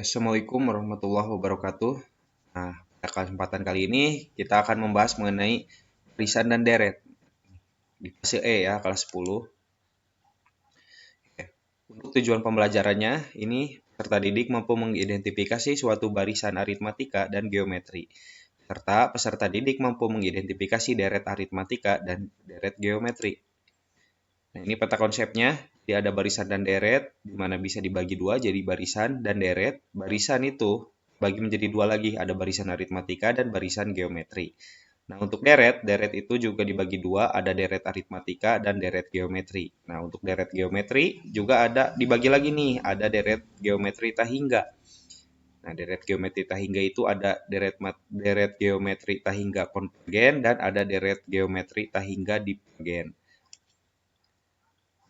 Assalamualaikum warahmatullahi wabarakatuh. Nah, pada kesempatan kali ini kita akan membahas mengenai barisan dan deret di fase E ya, kelas 10. Oke. Untuk tujuan pembelajarannya, ini peserta didik mampu mengidentifikasi suatu barisan aritmatika dan geometri, serta peserta didik mampu mengidentifikasi deret aritmatika dan deret geometri. Nah, ini peta konsepnya. Jadi ada barisan dan deret, di mana bisa dibagi dua jadi barisan dan deret. Barisan itu bagi menjadi dua lagi, ada barisan aritmatika dan barisan geometri. Nah, untuk deret itu juga dibagi dua, ada deret aritmatika dan deret geometri. Nah, untuk deret geometri juga ada dibagi lagi nih, ada deret geometri tahingga. Nah, deret geometri tahingga itu ada deret geometri tahingga konvergen dan ada deret geometri tahingga divergen.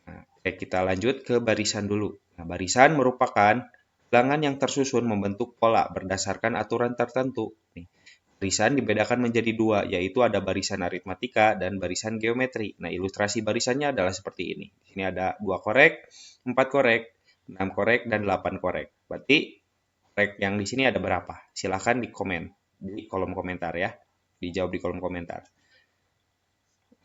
Nah, oke, kita lanjut ke barisan dulu. Nah, barisan merupakan bilangan yang tersusun membentuk pola berdasarkan aturan tertentu. Nih, barisan dibedakan menjadi dua, yaitu ada barisan aritmatika dan barisan geometri. Nah, ilustrasi barisannya adalah seperti ini. Di sini ada 2 korek, 4 korek, 6 korek, dan 8 korek. Berarti korek yang di sini ada berapa? Silahkan di komen di kolom komentar ya. Dijawab di kolom komentar.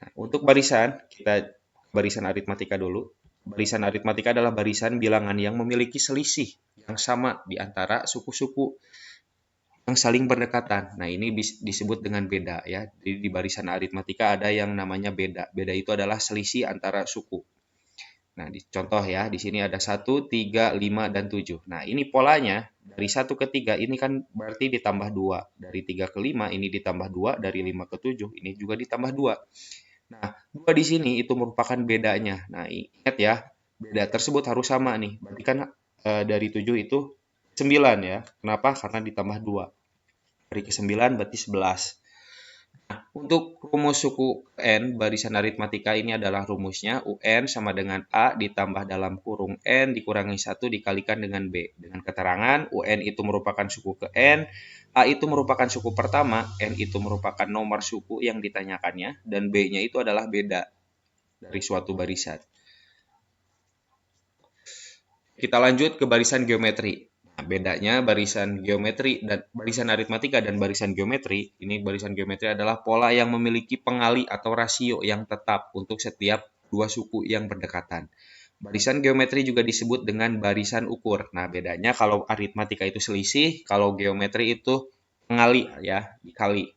Nah, untuk barisan, kita barisan aritmatika dulu. Barisan aritmatika adalah barisan bilangan yang memiliki selisih yang sama di antara suku-suku yang saling berdekatan. Nah, ini disebut dengan beda ya. Jadi di barisan aritmatika ada yang namanya beda. Beda itu adalah selisih antara suku. Nah, contoh ya, di sini ada 1, 3, 5, dan 7. Nah, ini polanya dari 1 ke 3 ini kan berarti ditambah 2. Dari 3 ke 5 ini ditambah 2, dari 5 ke 7 ini juga ditambah 2. Nah, 2 di sini itu merupakan bedanya. Nah, ingat ya, beda tersebut harus sama nih. Berarti kan dari 7 itu 9 ya. Kenapa? Karena ditambah 2. Dari ke 9 berarti 11. Nah, untuk rumus suku N, barisan aritmatika ini adalah rumusnya UN sama dengan A ditambah dalam kurung N dikurangi 1 dikalikan dengan B. Dengan keterangan UN itu merupakan suku ke N, A itu merupakan suku pertama, N itu merupakan nomor suku yang ditanyakannya, dan B-nya itu adalah beda dari suatu barisan. Kita lanjut ke barisan geometri. Nah, bedanya barisan geometri dan barisan aritmatika dan barisan geometri, ini barisan geometri adalah pola yang memiliki pengali atau rasio yang tetap untuk setiap dua suku yang berdekatan. Barisan geometri juga disebut dengan barisan ukur. Nah, bedanya kalau aritmatika itu selisih, kalau geometri itu pengali ya, dikali.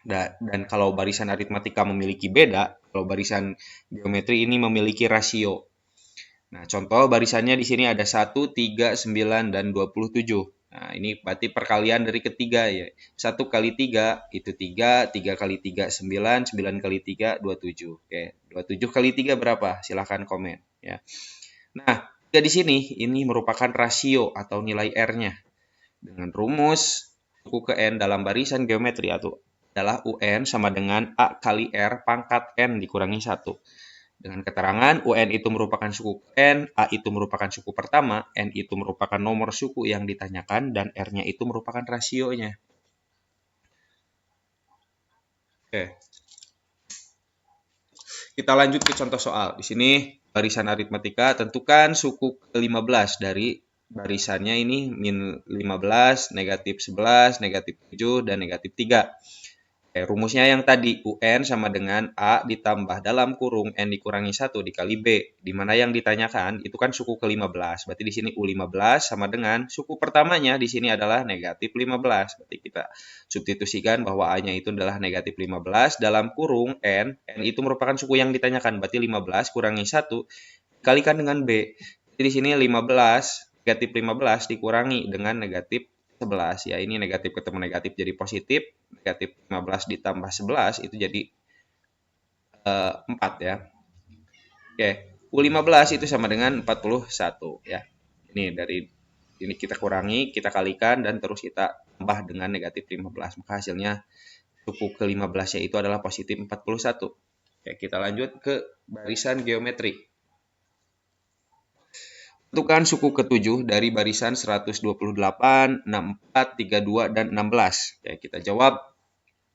Dan kalau barisan aritmatika memiliki beda, kalau barisan geometri ini memiliki rasio. Nah, contoh barisannya di sini ada 1, 3, 9, dan 27. Nah, ini berarti perkalian dari ketiga ya. 1 kali 3 itu 3, 3 kali 3 9, 9 kali 3 27. Oke, 27 kali 3 berapa? Silahkan komen ya. Nah, 3 di sini ini merupakan rasio atau nilai R-nya. Dengan rumus suku ke N dalam barisan geometri atau adalah UN sama dengan A kali R pangkat N dikurangi 1. Dengan keterangan UN itu merupakan suku N, A itu merupakan suku pertama, N itu merupakan nomor suku yang ditanyakan, dan R-nya itu merupakan rasionya. Oke. Kita lanjut ke contoh soal. Di sini barisan aritmatika, tentukan suku ke-15 dari barisannya ini min 15, negatif 11, negatif 7, dan negatif 3. Rumusnya yang tadi UN sama dengan A ditambah dalam kurung N dikurangi 1 dikali B. Di mana yang ditanyakan itu kan suku ke-15. Berarti di sini U15 sama dengan suku pertamanya di sini adalah negatif 15. Berarti kita substitusikan bahwa A-nya itu adalah negatif 15 dalam kurung N. N itu merupakan suku yang ditanyakan. Berarti 15 kurangi 1 dikalikan dengan B. Jadi di sini 15 negatif 15 dikurangi dengan negatif 11 ya, ini negatif ketemu negatif jadi positif, negatif 15 ditambah 11 itu jadi 4 ya. Oke, U15 itu sama dengan 41 ya. Ini dari ini kita kurangi, kita kalikan dan terus kita tambah dengan negatif 15. Maka hasilnya suku ke-15 yaitu adalah positif 41. Oke, kita lanjut ke barisan geometri. Tentukan suku ke-7 dari barisan 128, 64, 32, dan 16. Ya, kita jawab.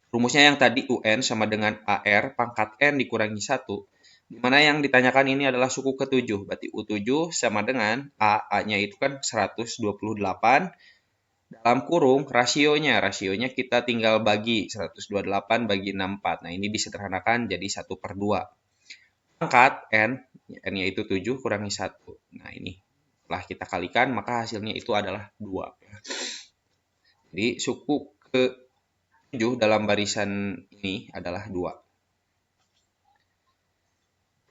Rumusnya yang tadi UN sama dengan AR pangkat N dikurangi 1. Di mana yang ditanyakan ini adalah suku ke-7. Berarti U7 sama dengan A-nya itu kan 128 dalam kurung rasionya kita tinggal bagi 128 bagi 64. Nah, ini disederhanakan jadi 1/2. Pangkat N, N-nya itu 7 kurangi 1. Nah, ini setelah kita kalikan maka hasilnya itu adalah 2. Jadi suku ke-7 dalam barisan ini adalah 2.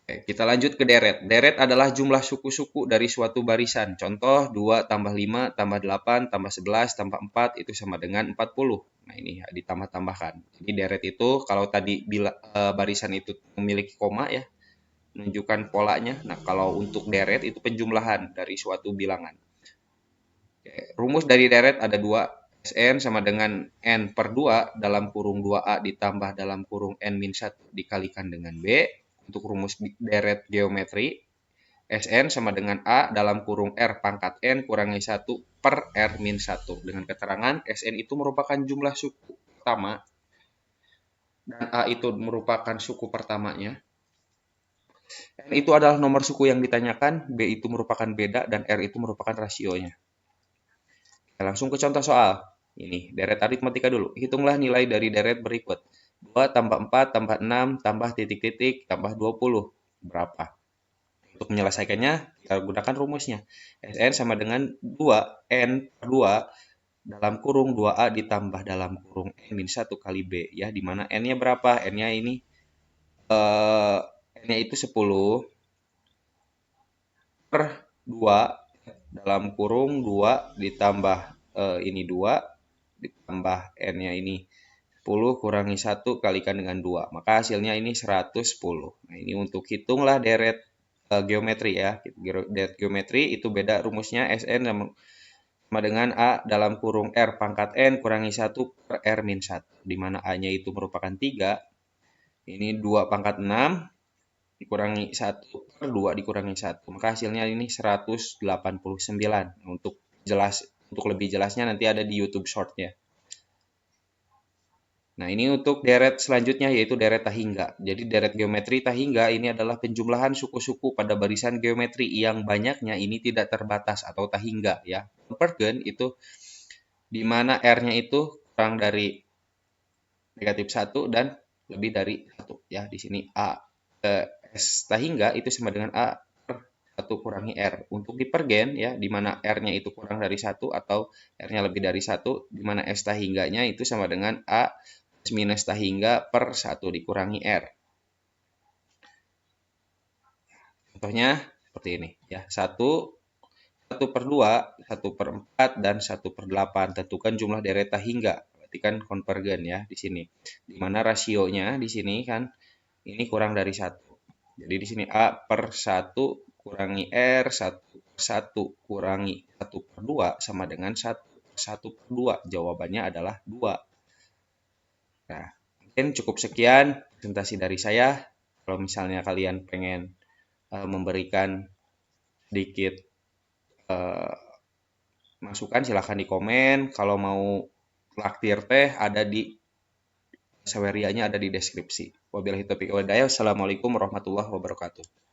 Oke, kita lanjut ke deret. Deret adalah jumlah suku-suku dari suatu barisan. Contoh 2 tambah 5 tambah 8 tambah 11 tambah 4 itu sama dengan 40. Nah, ini ya, ditambah-tambahkan. Jadi deret itu kalau tadi barisan itu memiliki koma ya, menunjukkan polanya. Nah, kalau untuk deret itu penjumlahan dari suatu bilangan. Oke, rumus dari deret ada 2. Sn sama dengan N per 2 dalam kurung 2A ditambah dalam kurung N-1 dikalikan dengan B. Untuk rumus deret geometri, Sn sama dengan A dalam kurung R pangkat N kurangi 1 per R-1. Dengan keterangan Sn itu merupakan jumlah suku pertama dan A itu merupakan suku pertamanya. N itu adalah nomor suku yang ditanyakan, B itu merupakan beda, dan R itu merupakan rasionya. Kita langsung ke contoh soal. Ini, deret aritmatika dulu. Hitunglah nilai dari deret berikut. 2 tambah 4 tambah 6 tambah titik-titik tambah 20. Berapa? Untuk menyelesaikannya, kita gunakan rumusnya. Sn sama dengan 2N per 2 dalam kurung 2A ditambah dalam kurung N-1 kali B. Ya, di mana N-nya berapa? N-nya ini, N-nya itu 10 per 2 dalam kurung 2 ditambah ini 2 ditambah N-nya ini 10 kurangi 1 kalikan dengan 2. Maka hasilnya ini 110. Nah, ini untuk hitunglah deret geometri ya. Deret geometri itu beda rumusnya Sn sama dengan A dalam kurung R pangkat N kurangi 1 per R-1. Di mana A-nya itu merupakan 3. Ini 2 pangkat 6 dikurangi 1 per 2 dikurangi 1. Maka hasilnya ini 189. Nah, untuk lebih jelasnya nanti ada di YouTube short-nya. Nah, ini untuk deret selanjutnya yaitu deret tahingga. Jadi deret geometri tahingga ini adalah penjumlahan suku-suku pada barisan geometri yang banyaknya ini tidak terbatas atau tahingga ya. Convergen itu di mana R-nya itu kurang dari negatif 1 dan lebih dari 1 ya. Di sini S tahingga itu sama dengan A per 1 kurangi R. Untuk dipergen ya, di mana R-nya itu kurang dari 1 atau R-nya lebih dari 1, di mana S tahingganya itu sama dengan A minus tahingga per 1 dikurangi R. Contohnya seperti ini ya. 1/2, 1/4, dan 1/8. Tentukan jumlah deret tahingga. Berarti kan konvergen ya di sini. Di mana rasionya di sini kan ini kurang dari 1. Jadi di sini A per 1 kurangi R, 1/1 kurangi 1/2 sama dengan 1/2. Jawabannya adalah 2. Nah, mungkin cukup sekian presentasi dari saya. Kalau misalnya kalian pengen memberikan sedikit masukan, silahkan di komen. Kalau mau traktir teh ada di Sawerianya ada di deskripsi. Wabillahi taufiq wal hidayah. Wassalamualaikum warahmatullahi wabarakatuh.